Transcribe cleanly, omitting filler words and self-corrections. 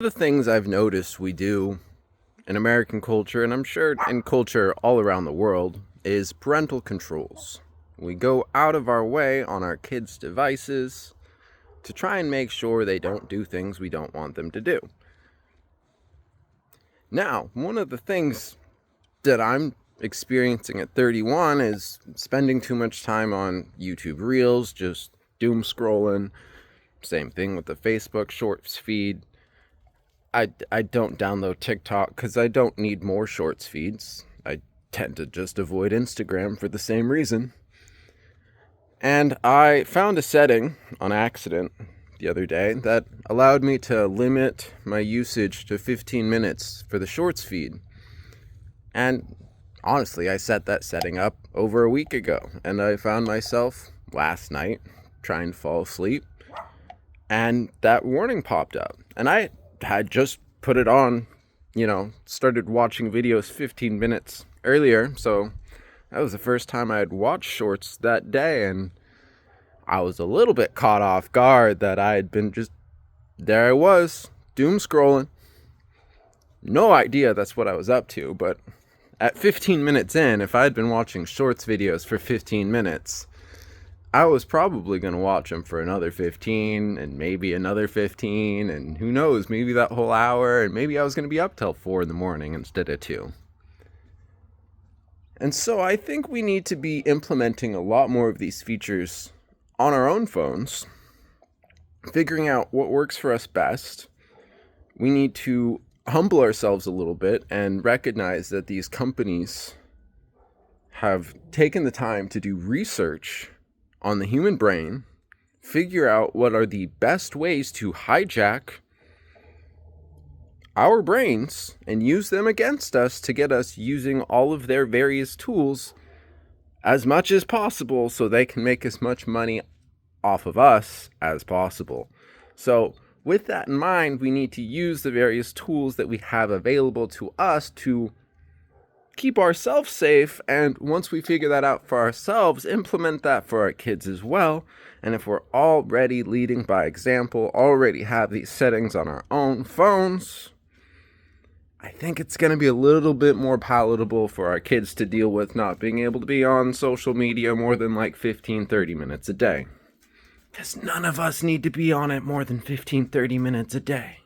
The things I've noticed we do in American culture, and I'm sure in culture all around the world, is parental controls. We go out of our way on our kids' devices to try and make sure they don't do things we don't want them to do. Now, one of the things that I'm experiencing at 31 is spending too much time on YouTube Reels, just doom scrolling. Same thing with the Facebook Shorts feed. I don't download TikTok because I don't need more Shorts feeds. I tend to just avoid Instagram for the same reason. And I found a setting on accident the other day that allowed me to limit my usage to 15 minutes for the Shorts feed. And honestly, I set that setting up over a week ago, and I found myself last night trying to fall asleep, and that warning popped up. And I had just put it on, started watching videos 15 minutes earlier, so that was the first time I had watched Shorts that day, and I was a little bit caught off guard that I had been there I was, doom scrolling. No idea that's what I was up to, but at 15 minutes in, if I had been watching Shorts videos for 15 minutes, I was probably going to watch them for another 15 and maybe another 15 and who knows, maybe that whole hour, and maybe I was going to be up till 4 in the morning instead of 2. And so I think we need to be implementing a lot more of these features on our own phones, figuring out what works for us best. We need to humble ourselves a little bit and recognize that these companies have taken the time to do research on the human brain, figure out what are the best ways to hijack our brains and use them against us to get us using all of their various tools as much as possible so they can make as much money off of us as possible. So with that in mind, we need to use the various tools that we have available to us to keep ourselves safe, and once we figure that out for ourselves, implement that for our kids as well. And if we're already leading by example, already have these settings on our own phones, I think it's going to be a little bit more palatable for our kids to deal with not being able to be on social media more than like 15-30 minutes a day. Because none of us need to be on it more than 15-30 minutes a day.